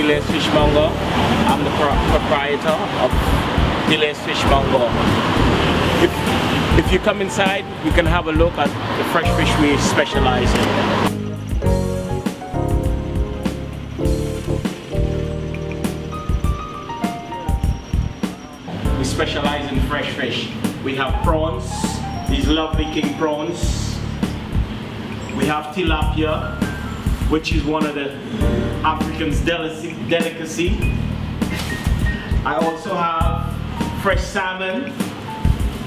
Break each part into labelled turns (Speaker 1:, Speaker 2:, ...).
Speaker 1: Delairs Fishmonger. I'm the proprietor of Delairs Fishmonger. If you come inside, you can have a look at the fresh fish we specialize in. We specialize in fresh fish. We have prawns, these lovely king prawns. We have tilapia, which is one of the African's delicacy. I also have fresh salmon.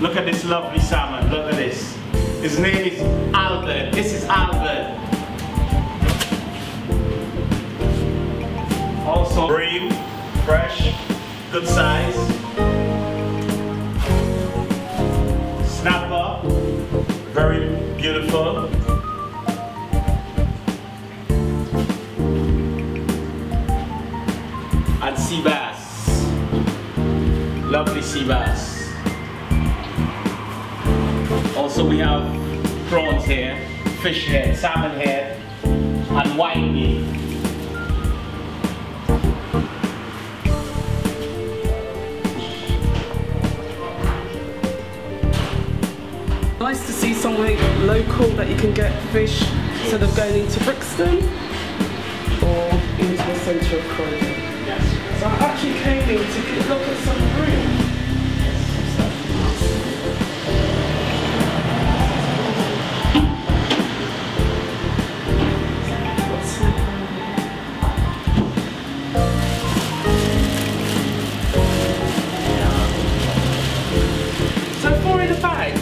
Speaker 1: Look at this lovely salmon, look at this. His name is Albert. This is Albert. Also bream, fresh, good size. Snapper, very beautiful. And sea bass, lovely sea bass. Also we have prawns here, fish head, salmon head, and white meat.
Speaker 2: Nice to see somewhere local that you can get fish instead of going into Brixton or into the centre of Croydon.
Speaker 1: Yes.
Speaker 2: So I actually came in to look at some bream.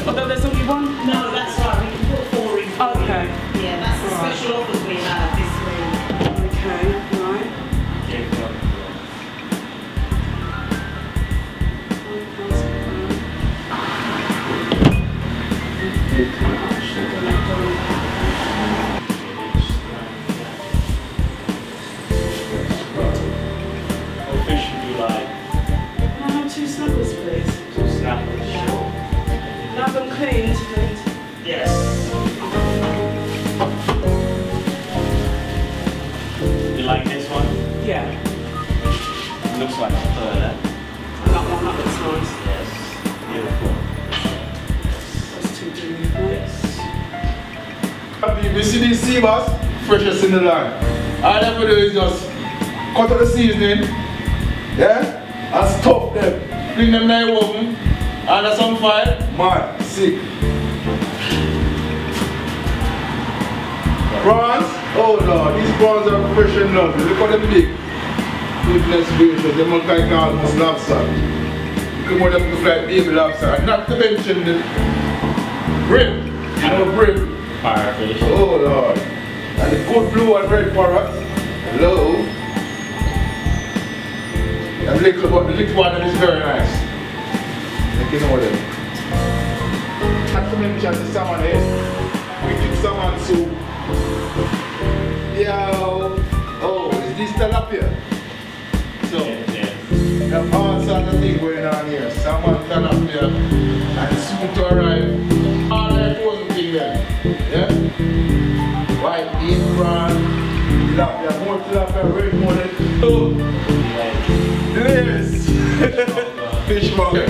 Speaker 3: Although there's only one? No, that's right. We can put 4 in.
Speaker 2: Okay.
Speaker 3: Yeah, that's the special offers we have this week.
Speaker 2: Okay, right.
Speaker 1: What fish would you like?
Speaker 2: Can I have 2 snappers, please?
Speaker 1: 2 snappers, sure.
Speaker 2: Have them cleaned, please.
Speaker 1: Yes. You like this one?
Speaker 2: Yeah.
Speaker 1: Looks like a pearl, eh?
Speaker 2: That one, that looks nice.
Speaker 1: Yes. Beautiful.
Speaker 2: That's too beautiful.
Speaker 1: Yes.
Speaker 4: You see these sea bass? Freshest in the land. All they have to do is just cut out the seasoning, yeah? And stuff them. Bring them in the oven. Under some fire, man, sick. Prawns? Oh Lord, these prawns are fresh and lovely. Look at them big. Goodness gracious, they look like almost lobster. Look at them look like baby lobster. And not to mention the bream. You know bream?
Speaker 1: Firefish.
Speaker 4: Oh Lord. And the good blue and red parrot. Hello. And little, but the little one is very nice. You know them. Not to mention the salmon head. We keep salmon soup. Yeah. Oh, is this tilapia? So, we have all sorts of things going on here. Salmon, tilapia, and soon to arrive. All that frozen thing there. Yeah? White bean, prawn, tilapia, more tilapia, red mullet. Oh, Delairs Fishmonger.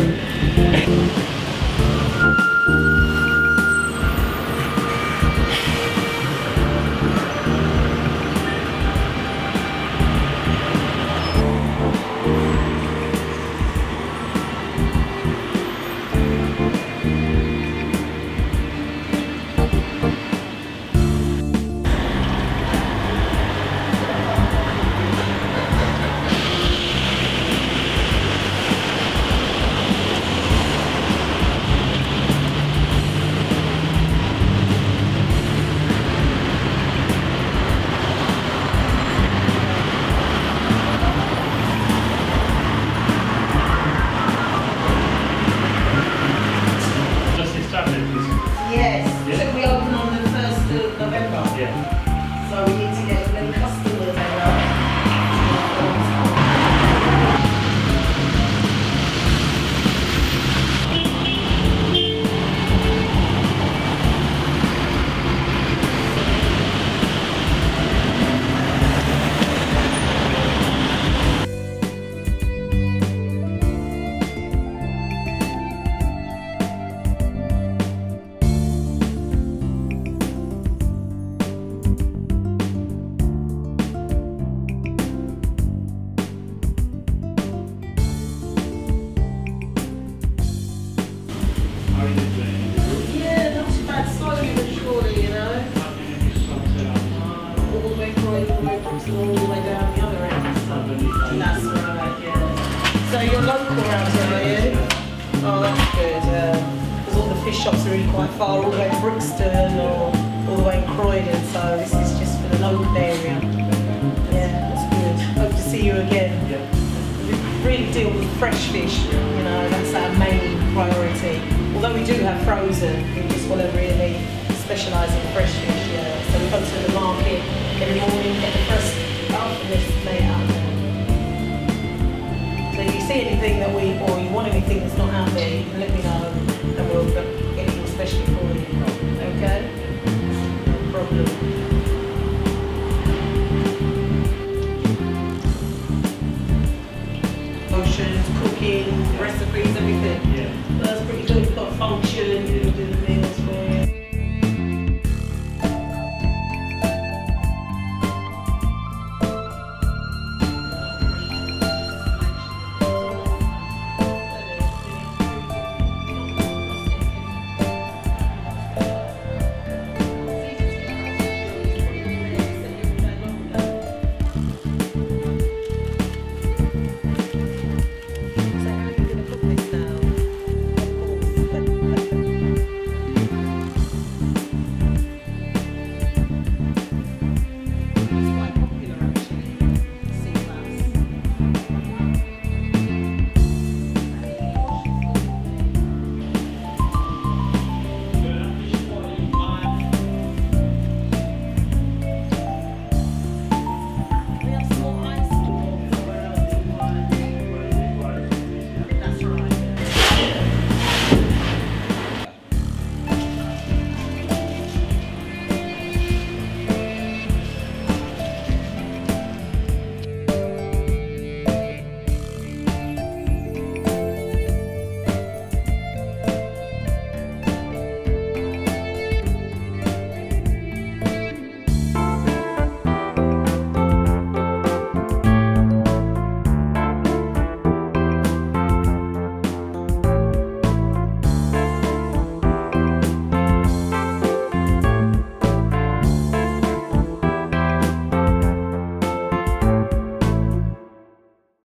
Speaker 3: shops are really quite far, all the way to Brixton or all the way in Croydon, so this is just for the local area. Yeah, that's good. Hope to see you again. We really deal with fresh fish, you know, that's our main priority. Although we do have frozen, we just want to really specialise in fresh fish, yeah. So we go to the market every morning, get the fresh stuff and just lay it out there. So if you see anything that or you want anything that's not out there, you can let me know and we'll get it especially for you. Okay? No problem.